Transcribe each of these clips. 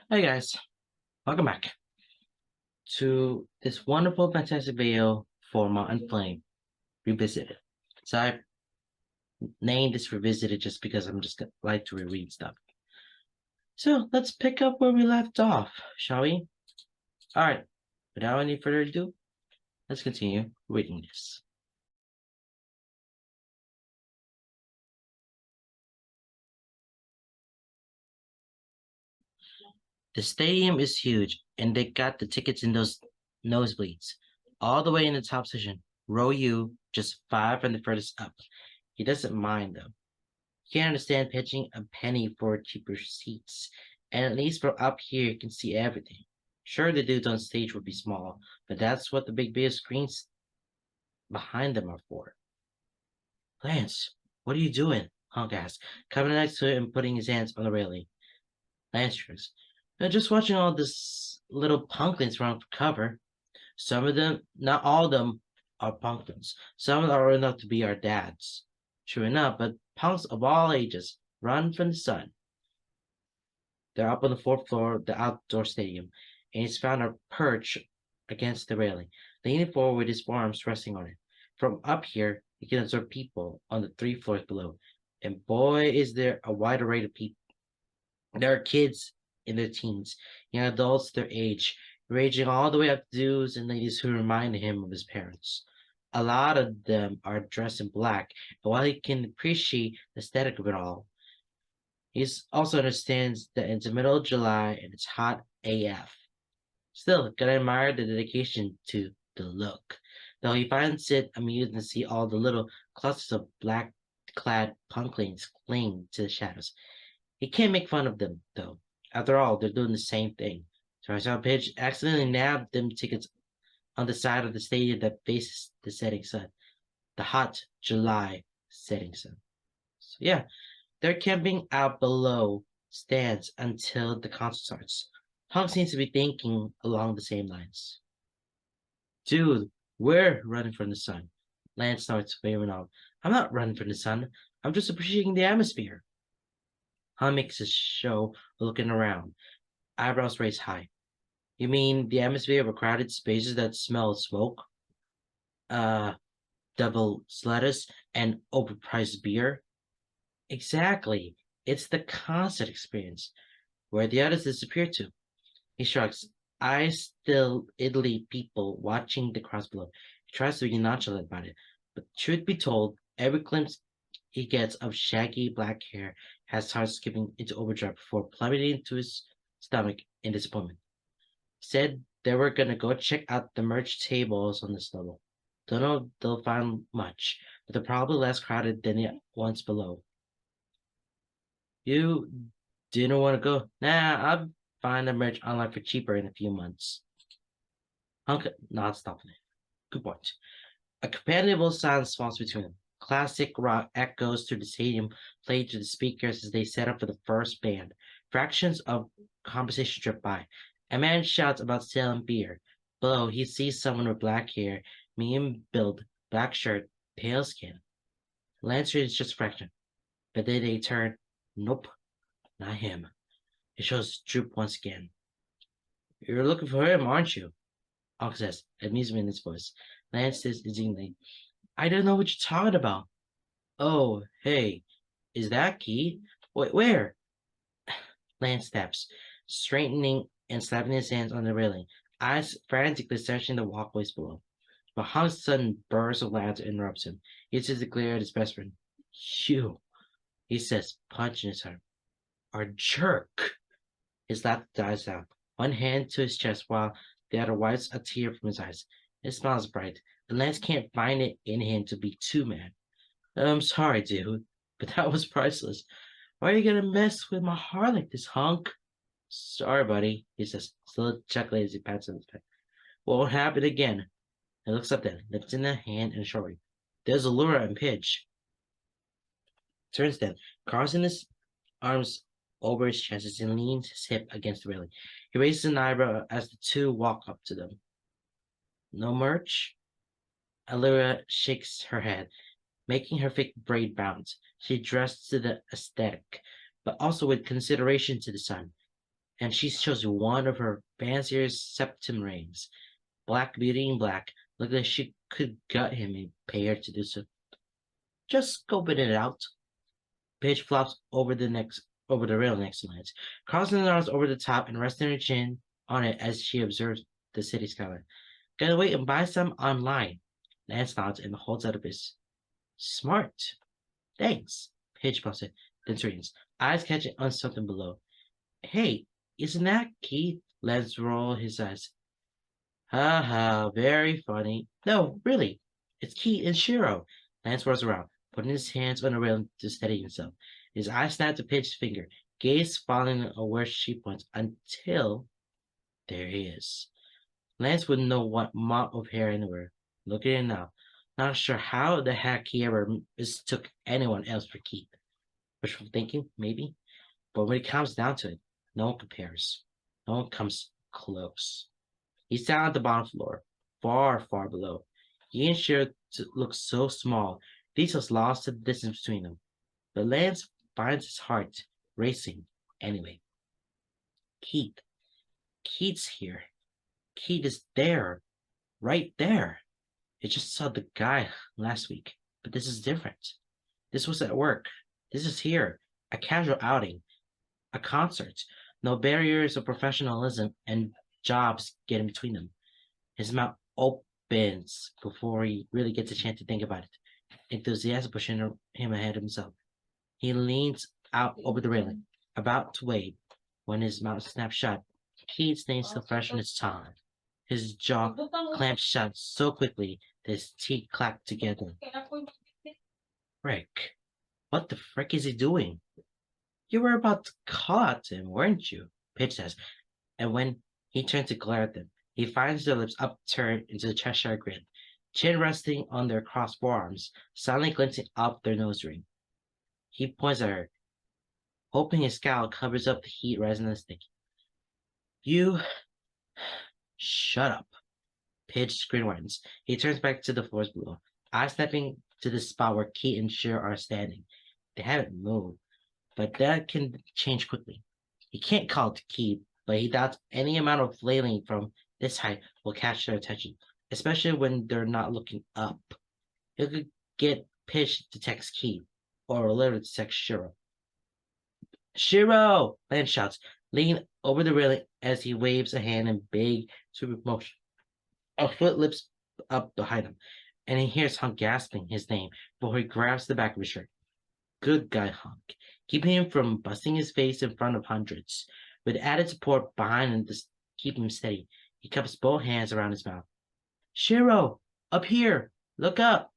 Hey guys, welcome back to this wonderful, fantastic video for Moth and Flame Revisited. So I named this Revisited just because I'm just like to reread stuff. So let's pick up where we left off, shall we? Alright, without any further ado, let's continue reading this. The stadium is huge, and they got the tickets in those nosebleeds, all the way in the top section. Row U, just 5 from the furthest up. He doesn't mind though. Can't understand pitching a penny for cheaper seats. And at least from up here you can see everything. Sure, the dudes on stage would be small, but that's what the big screens behind them are for. Lance, what are you doing? Honk asked, coming next to it and putting his hands on the railing. Lance shrugs. "I'm just watching all this little punklings run for cover. Some of them, not all of them, are punklings. Some are enough to be our dads. True enough, but punks of all ages run from the sun. They're up on the fourth floor of the outdoor stadium, and he's found a perch against the railing, leaning forward with his forearms resting on it. From up here, he can observe people on the 3 floors below, and boy, is there a wide array of people. There are kids in their teens, young adults their age, ranging all the way up to dudes and ladies who remind him of his parents. A lot of them are dressed in black, and while he can appreciate the aesthetic of it all, he also understands that it's the middle of July and it's hot AF. Still, gotta admire the dedication to the look, though he finds it amusing to see all the little clusters of black-clad punklings cling to the shadows. He can't make fun of them, though. After all, they're doing the same thing. So I saw Pidge accidentally nabbed them tickets on the side of the stadium that faces the setting sun, the hot July setting sun. So yeah, they're camping out below stands until the concert starts. Hunk seems to be thinking along the same lines. Dude, we're running from the sun. Lance starts waving off. I'm not running from the sun. I'm just appreciating the atmosphere. Hunk makes a show of looking around, eyebrows raised high. You mean the atmosphere of crowded spaces that smell of smoke? Uh, double lettuce and overpriced beer? Exactly. It's the concert experience. Where the others disappear to. He shrugs. I still idly people watching the crowds below. He tries to be nonchalant about it, but truth be told, every glimpse he gets of shaggy black hair has heart skipping into overdrive before plummeting to his stomach in disappointment. Said they were gonna go check out the merch tables on this level. Don't know if they'll find much, but they're probably less crowded than the ones below. You didn't want to go? Nah, I'll find the merch online for cheaper in a few months. Hunk nods thoughtfully. Good point. A companionable silence falls between them. Classic rock echoes through the stadium, played through the speakers as they set up for the first band. Fractions of conversation drift by. A man shouts about selling beer. Below, he sees someone with black hair, medium build, black shirt, pale skin. Lancer is just a fraction. But then they turn. Nope, not him. It shows droop once again. You're looking for him, aren't you? Hawk says, amusement in his voice. Lance says indignantly, I don't know what you're talking about. Oh, hey, is that Key? Wait, where? Lance steps, straightening and slapping his hands on the railing, eyes frantically searching the walkways below. But Hunk's sudden burst of laughter interrupts him. He sees the glare at his best friend. You, he says, punching his heart. Are jerk. His laughter dies down, one hand to his chest while the other wipes a tear from his eyes. His smile is bright, and Lance can't find it in him to be too mad. I'm sorry, dude, but that was priceless. Why are you gonna mess with my heart like this, Hunk? Sorry, buddy, he says, still chuckling as he pats him on his back. Won't happen again. He looks up then, lifting a hand and shouldering. There's Allura and Pidge. Turns then, crossing his arms over his chest and leans his hip against the railing. He raises an eyebrow as the two walk up to them. No merch? Allura shakes her head, making her fake braid bounce. She dressed to the aesthetic, but also with consideration to the sun. and she shows one of her fanciest septum rings. Black beauty in black, looked like she could gut him and pay her to do so. Just scoping it out. Paige flops over the rail next to Lance, crossing her arms over the top and resting her chin on it as she observes the city skyline. Gotta wait and buy some online. Lance nods and holds out a fist. Smart. Thanks. Paige pops it, then straightens, eyes catching on something below. Hey, isn't that Keith? Lance rolls his eyes. Ha ha, very funny. No, really. It's Keith and Shiro. Lance whirls around, putting his hands on the rail to steady himself. His eyes snap to Paige's finger, gaze following where she points until there he is. Lance wouldn't know what mop of hair anywhere. Look at him now. Not sure how the heck he ever mistook anyone else for Keith. Wishful thinking, maybe? But when it comes down to it, no one compares. No one comes close. He's down at the bottom floor, far, far below. He and Shiro look so small, details lost to the distance between them. But Lance finds his heart racing anyway. Keith. Keith's here. Keith is there. Right there. I just saw the guy last week, but this is different. This was at work. This is here. A casual outing. A concert. No barriers of professionalism and jobs get in between them. His mouth opens before he really gets a chance to think about it. Enthusiasm pushing him ahead of himself. He leans out over the railing, about to wave, when his mouth snaps shut. Keith's name still fresh on his tongue. His jaw clamps shut so quickly that his teeth clack together. Frick. What the frick is he doing? You were about to call out to him, weren't you? Pitch says, and when he turns to glare at them, he finds their lips upturned into the Cheshire grin, chin resting on their crossed forearms, silently glinting up their nose ring. He points at her, hoping his scowl covers up the heat rising in his neck. You shut up. Pidge screen widens. He turns back to the floors below, eyes snapping to the spot where Kate and Sheer are standing. They haven't moved, but that can change quickly. He can't call it to keep, but he doubts any amount of flailing from this height will catch their attention, especially when they're not looking up. He could get Pidge to text Keith, or literally to text Shiro. Shiro! Lance shouts, leaning over the railing as he waves a hand in big, sweeping motion. A foot lifts up behind him, and he hears Hunk gasping his name before he grabs the back of his shirt. Good guy, Hunk, keeping him from busting his face in front of hundreds. With added support behind him to keep him steady, he cups both hands around his mouth. Shiro! Up here! Look up!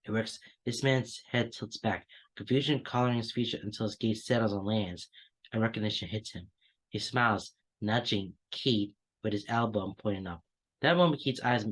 It works. This man's head tilts back, confusion coloring his features until his gaze settles on Lance, and recognition hits him. He smiles, nudging Keith with his elbow pointing up. That moment, Keith's eyes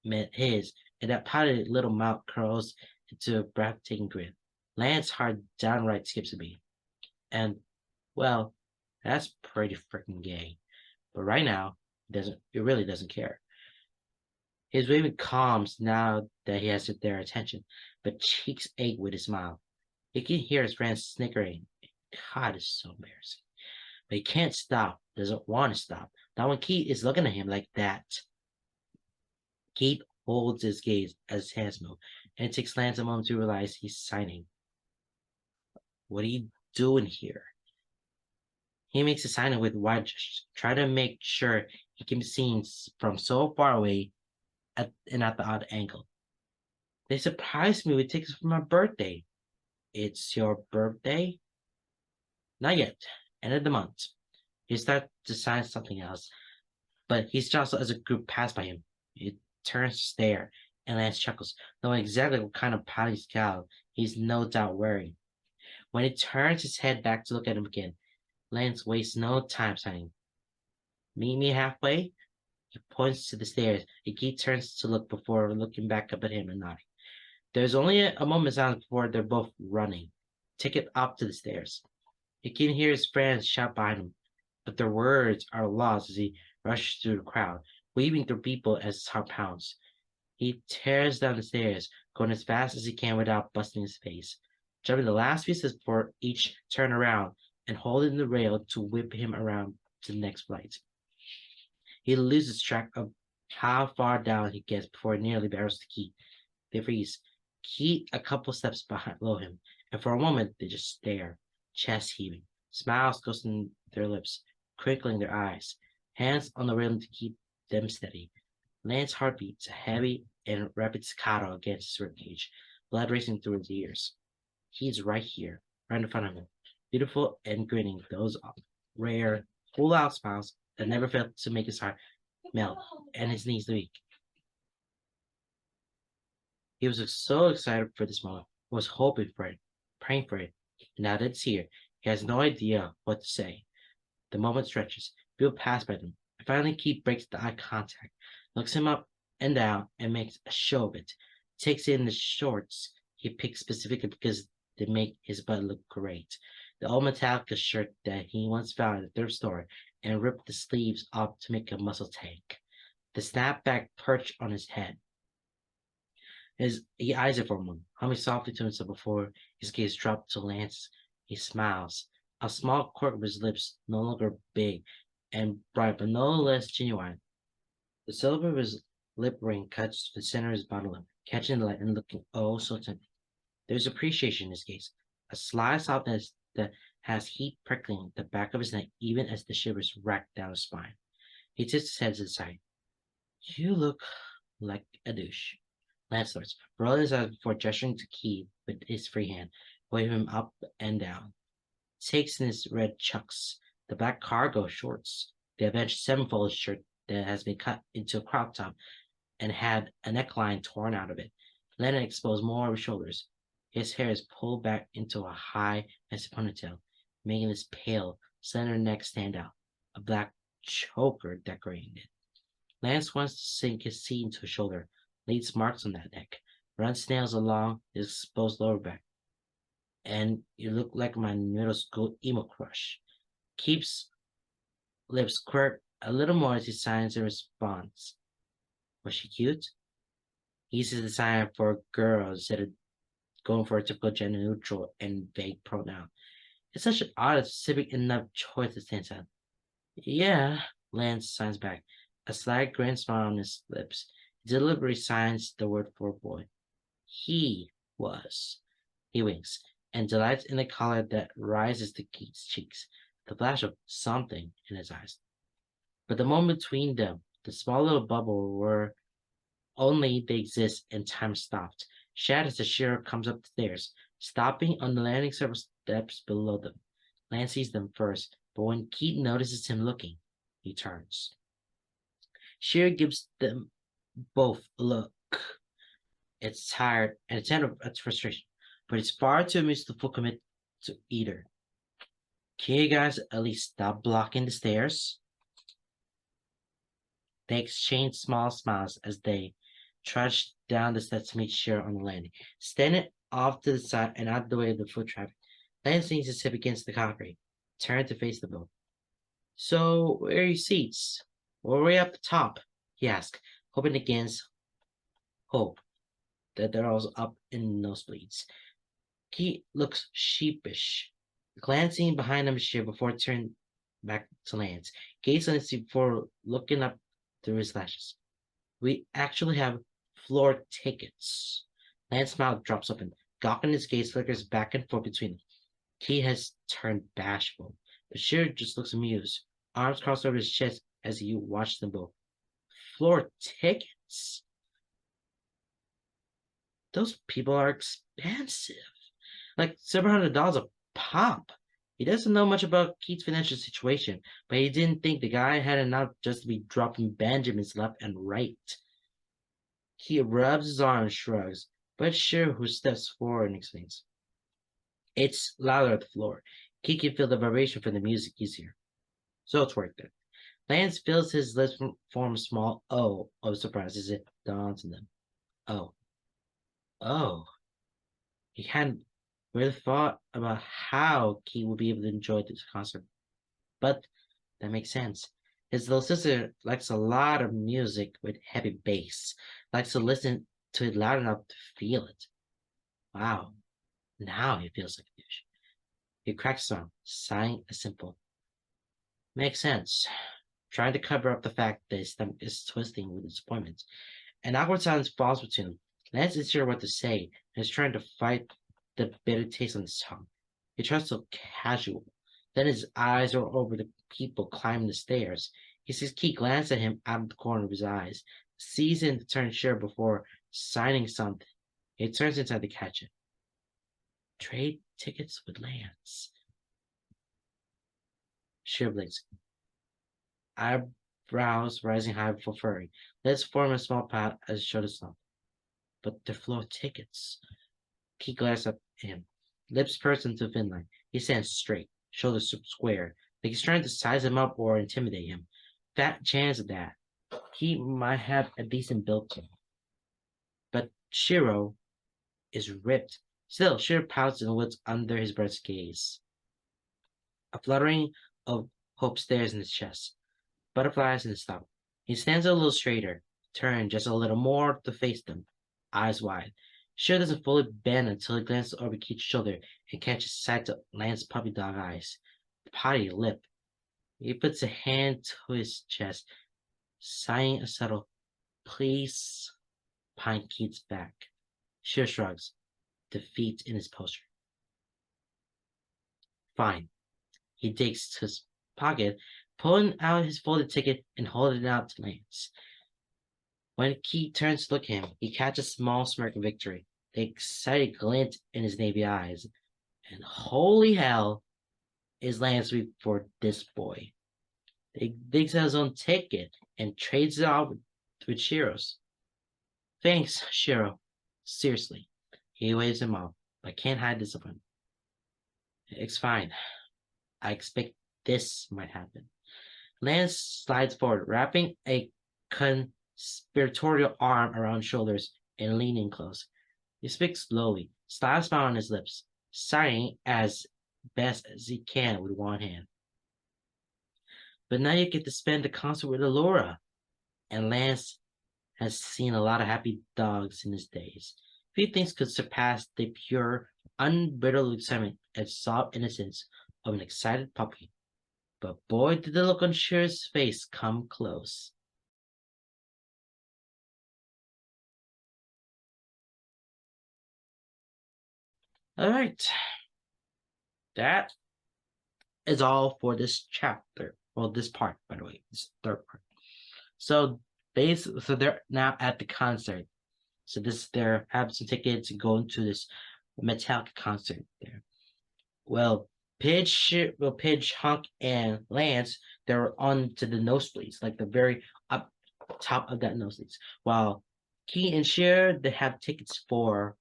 met his, and that pouted little mouth curls into a breathtaking grin. Lance's heart downright skips a beat. And, well, that's pretty freaking gay. But right now, he really doesn't care. His waving calms now that he has their attention, but cheeks ache with his smile. He can hear his friends snickering. God, it's so embarrassing. But he can't stop, doesn't want to stop. Not when Keith is looking at him like that. Keith holds his gaze as his hands move, and it takes Lance a moment to realize he's signing. What are you doing here? He makes a sign with wide gestures, trying to make sure he can be seen from so far away at the odd angle. They surprised me with tickets for my birthday. It's your birthday? Not yet. End of the month. He starts to sign something else, but he's jostled as a group pass by him. He turns to stare, and Lance chuckles, knowing exactly what kind of pouty scowl he's no doubt wearing. When he turns his head back to look at him again, Lance wastes no time signing. Meet me halfway? He points to the stairs. Keith turns to look before looking back up at him and nodding. There's only a moment's silence before they're both running. Ticket up to the stairs. He can hear his friends shout behind him, but their words are lost as he rushes through the crowd, weaving through people as his heart pounds. He tears down the stairs, going as fast as he can without busting his face, jumping the last few steps before each turn around and holding the rail to whip him around to the next flight. He loses track of how far down he gets before he nearly barrels the key. They freeze. Keith a couple steps below him, and for a moment they just stare, chest heaving, smiles ghosting their lips, crinkling their eyes, hands on the railing to keep them steady. Lance's heart beats heavy and rapid staccato against his ribcage, blood racing through his ears. He's right here, right in front of him, beautiful and grinning those rare, full-out smiles that never failed to make his heart melt and his knees weak. He was so excited for this moment, was hoping for it, praying for it, and now that it's here, he has no idea what to say. The moment stretches, people pass by them, and finally Keith breaks the eye contact, looks him up and down, and makes a show of it. Takes in the shorts he picked specifically because they make his butt look great. The old Metallica shirt that he once found at the thrift store and ripped the sleeves off to make a muscle tank. The snapback perch on his head. He eyes it for a moment, humming softly to himself before his gaze drops to Lance. He smiles, a small quirk of his lips no longer big and bright, but no less genuine. The silver of his lip ring cuts the center of his bottom lip, catching the light and looking oh so tender. There's appreciation in his gaze, a sly softness that has heat prickling the back of his neck even as the shivers rack down his spine. He tips his head to the side. You look like a douche. Lance starts, rolling his eyes before gesturing to Key with his free hand, waving him up and down. Takes in his red chucks, the black cargo shorts, the Avenged Sevenfold shirt that has been cut into a crop top and had a neckline torn out of it, letting it expose more of his shoulders. His hair is pulled back into a high, messy ponytail, making his pale, slender neck stand out, a black choker decorating it. Lance wants to sink his seat into his shoulder, leaves marks on that neck, runs snails along his exposed lower back. And you look like my middle school emo crush. Keeps lips quirk a little more as he signs in response. Was she cute? He uses the sign for girls instead of going for a typical gender neutral and vague pronoun. It's such an odd and specific enough choice that stands out. Yeah, Lance signs back, a slight grin smile on his lips. He deliberately signs the word for a boy. He was. He winks, and delights in the color that rises to Keith's cheeks, the flash of something in his eyes. But the moment between them, the small little bubble where only they exist and time stopped, shatters as the sheriff comes up the stairs, stopping on the landing several steps below them. Lance sees them first, but when Keith notices him looking, he turns. Shearer gives them both a look. It's tired and it's frustration, but it's far too amused to full commit to either. Can you guys at least stop blocking the stairs? They exchange small smiles as they trudge down the steps to meet Shearer on the landing, standing off to the side and out of the way of the foot traffic. Lance leans his hip against the concrete, turned to face the boat. So, where are your seats? We're way up the top, he asked, hoping against hope that they're all up in nosebleeds. He looks sheepish, glancing behind him before turning back to Lance, gazing on his seat before looking up through his lashes. We actually have floor tickets. Lance's mouth drops open, gawking his gaze flickers back and forth between them. He has turned bashful. Bashir just looks amused, arms crossed over his chest as he watches them both. Floor tickets? Those people are expensive. Like $700 a pop. He doesn't know much about Keith's financial situation, but he didn't think the guy had enough just to be dropping Benjamins left and right. He rubs his arm and shrugs, but sure who steps forward and explains. It's louder at the floor. Keith can feel the vibration from the music easier. So it's worth it. Lance feels his lips form a small O of surprise as it dawns on them. Oh. Oh. He hadn't really thought about how Keith would be able to enjoy this concert. But that makes sense. His little sister likes a lot of music with heavy bass, likes to listen to it loud enough to feel it. Wow, now he feels like a douche. He cracks on, sighing a simple Makes sense. Trying to cover up the fact that his stomach is twisting with disappointment. An awkward silence falls between them. Lance isn't sure what to say and is trying to fight the bitter taste on his tongue. He tries to casual. Then his eyes are over the people climbing the stairs. He sees Key glance at him out of the corner of his eyes, sees him turn sure before signing something. He turns inside to catch it. Trade tickets with Lance. Sheer blinks, eyebrows rising high before furry. Let's form a small pot as showed us. But they're floor tickets. He glanced up at him, lips pursed into a thin line. He stands straight, shoulders square, like he's trying to size him up or intimidate him. Fat chance of that. He might have a decent build to him. But Shiro is ripped. Still, Shiro pouts and looks under his breast's gaze. A fluttering of hope stares in his chest. Butterflies in his stomach. He stands a little straighter, turned just a little more to face them, eyes wide. Shiro doesn't fully bend until he glances over Keith's shoulder and catches sight of Lance's puppy dog eyes. Potty lip. He puts a hand to his chest, sighing a subtle, please, behind Keith's back. Shiro shrugs, defeat in his posture. Fine. He digs to his pocket, pulling out his folded ticket and holding it out to Lance. When Keith turns to look at him, he catches a small smirk of victory, the excited glint in his navy eyes. And holy hell, is Lance sweet for this boy. He digs out his own ticket and trades it off with Shiro's. Thanks, Shiro. Seriously. He waves him off, but can't hide disappointment. It's fine. I expect this might happen. Lance slides forward, wrapping a conspiratorial arm around shoulders and leaning close. He speaks slowly, sly smile on his lips, sighing as best as he can with one hand. But now you get to spend the concert with Allura, and Lance has seen a lot of happy dogs in his days. Few things could surpass the pure, unbridled excitement and soft innocence of an excited puppy. But boy, did the look on Shiro's face come close. All right, that is all for this chapter. Well, this part, by the way, this third part. So so they're now at the concert. So they're having some tickets and going to this Metallica concert there. Well, Pidge, Hunk, and Lance, they're on to the nosebleeds, like the very up top of that nosebleeds. While Key and Cher, they have tickets for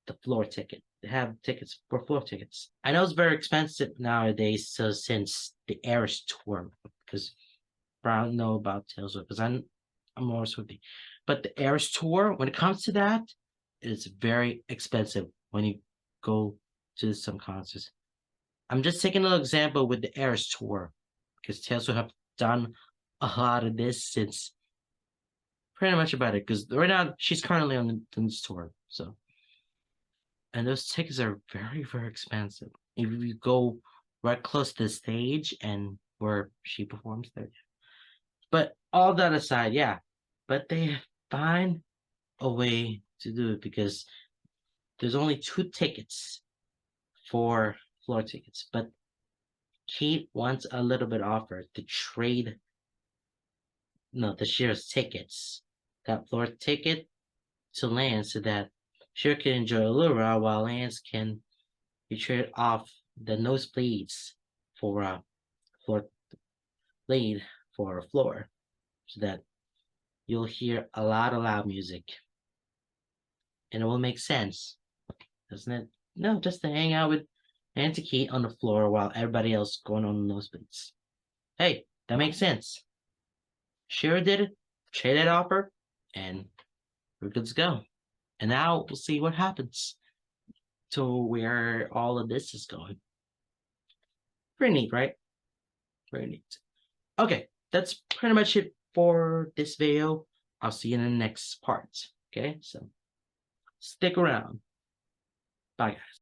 the floor ticket. They have tickets for floor tickets. I know it's very expensive nowadays, so since the Eras tour, because I don't know about Taylor Swift, because I'm more Swifty. But the Eras tour, when it comes to that, it's very expensive when you go to some concerts. I'm just taking an example with the Eras tour, because Taylor Swift have done a lot of this since pretty much about it. Because right now she's currently on this tour, so and those tickets are very, very expensive. If you go right close to the stage and where she performs there. But all that aside, yeah. But they find a way to do it because there's only two tickets for floor tickets. But Kate wants a little bit offer to trade the shares tickets. That floor ticket to Lance so that Cher can enjoy Allura while Lance can be traded off the nosebleeds for a floor lead for a floor so that you'll hear a lot of loud music. And it will make sense, doesn't it? No, just to hang out with Auntie Kate on the floor while everybody else going on the nosebleeds. Hey, that makes sense. Cher did it, traded offer, and we're good to go. And now we'll see what happens to where all of this is going. Pretty neat, right? Very neat. Okay, that's pretty much it for this video. I'll see you in the next part. Okay, so stick around. Bye, guys.